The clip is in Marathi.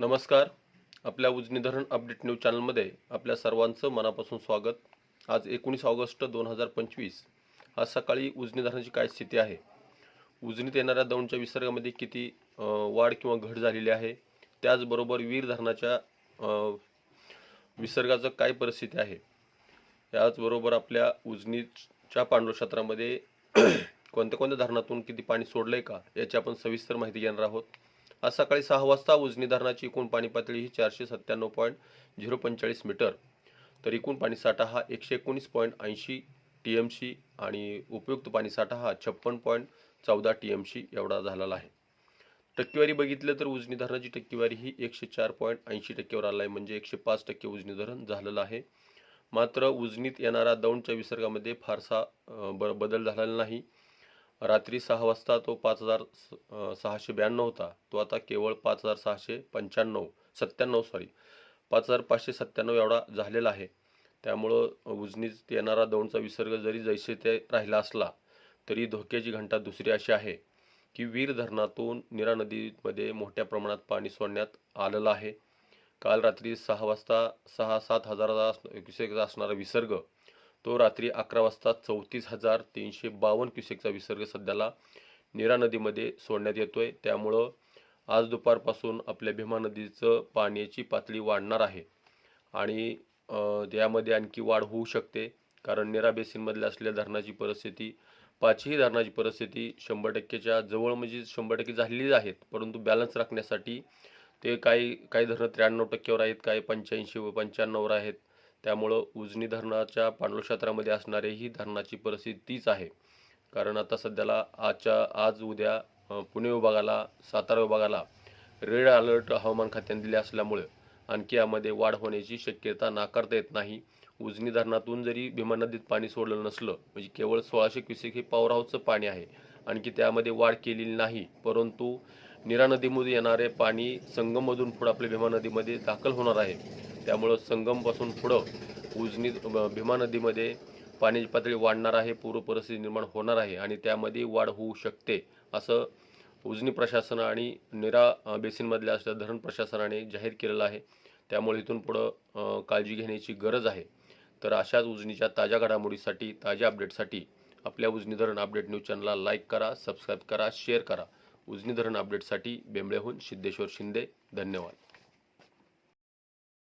नमस्कार. आपल्या उजनी धरण अपडेट न्यूज चॅनलमध्ये आपल्या सर्वांचं मनापासून स्वागत. आज 19 ऑगस्ट 2025. आज सकाळी उजनी धरणाची काय स्थिती आहे, उजनीत येणाऱ्या दौंडच्या विसर्गामध्ये किती वाढ किंवा घट झालेली आहे, त्याचबरोबर वीर धरणाच्या विसर्गाचं काय परिस्थिती आहे, याचबरोबर आपल्या उजनीच्या पांडुर क्षेत्रामध्ये कोणत्या कोणत्या धरणातून किती पाणी सोडलंय का, याची आपण सविस्तर माहिती घेणार आहोत. आज सकाळी 6 वाजता उजनी धरणाची एकूण पाणी पातळी ही 497.045 मीटर, तर एकूण पाणी साठा हा 119.80 TMC आणि उपयुक्त पाणी साठा हा 56.14 TMC एवढा झालेला आहे. टक्केवारी बघितलं तर उजनी धरणाची टक्केवारी ही 104.80% आला आहे, म्हणजे 105% उजनी धरण झालेलं आहे. मात्र उजनीत येणारा दौंडच्या विसर्गामध्ये फारसा बदल झालेला नाही. रात्री 6 वाजता तो 5,692 होता, तो आता केवळ 5,597 एवढा झालेला आहे. त्यामुळं उजनीत येणारा दौंडचा विसर्ग जरी जैसे ते राहिला असला तरी धोक्याची घंटा दुसरी अशी आहे की वीर धरणातून नीरा नदीमध्ये मोठ्या प्रमाणात पाणी सोडण्यात आलेलं आहे. काल रात्री 6 वाजता 6-7 हजाराचा क्युसेकचा असणारा विसर्ग तो रात्री 11 वाजता 34,352 क्युसेकचा विसर्ग सध्याला नीरा नदीमध्ये सोडण्यात येतोय. त्यामुळं आज दुपारपासून आपल्या भीमा नदीचं पाण्याची पातळी वाढणार आहे आणि यामध्ये आणखी वाढ होऊ शकते, कारण नीरा बेसिनमधल्या असलेल्या धरणाची परिस्थिती, पाचही धरणाची परिस्थिती 100%च्या जवळ, म्हणजे 100% झालेलीच आहेत, परंतु बॅलन्स राखण्यासाठी ते काही धरणं 93%वर आहेत, काही 85-95वर आहेत. त्यामुळं उजनी धरणाच्या पांडुर क्षेत्रामध्ये असणाऱ्याही धरणाची परिस्थिती तीच आहे. कारण आता सध्याला आज उद्या पुणे विभागाला, सातारा विभागाला रेड अलर्ट हवामान खात्याने दिले असल्यामुळे आणखी यामध्ये वाढ होण्याची शक्यता नाकारता येत नाही. उजनी धरणातून जरी भीमा नदीत पाणी सोडलं नसलं, म्हणजे केवळ 1600 क्युसेक हे पॉवर हाऊसचं पाणी आहे, आणखी त्यामध्ये वाढ केलेली नाही, परंतु नीरा नदीमध्ये येणारे पाणी संगममधून पुढे आपल्या भीमा नदीमध्ये दाखल होणार आहे. त्यामुळं संगमपासून पुढं उजनी भीमा नदीमध्ये पाण्याची पातळी वाढणार आहे, पूर परिस्थिती निर्माण होणार आहे आणि त्यामध्ये वाढ होऊ शकते, असं उजनी प्रशासन आणि नीरा बेसिनमधल्या असलेल्या धरण प्रशासनाने जाहीर केलेलं आहे. त्यामुळे इथून पुढं काळजी घेण्याची गरज आहे. तर अशाच उजनीच्या ताज्या घडामोडीसाठी, ताज्या अपडेटसाठी आपल्या उजनी धरण अपडेट न्यूज चॅनलला लाईक करा, सबस्क्राईब करा, शेअर करा. उजनी धरण अपडेटसाठी बेंबळेहून सिद्धेश्वर शिंदे. धन्यवाद.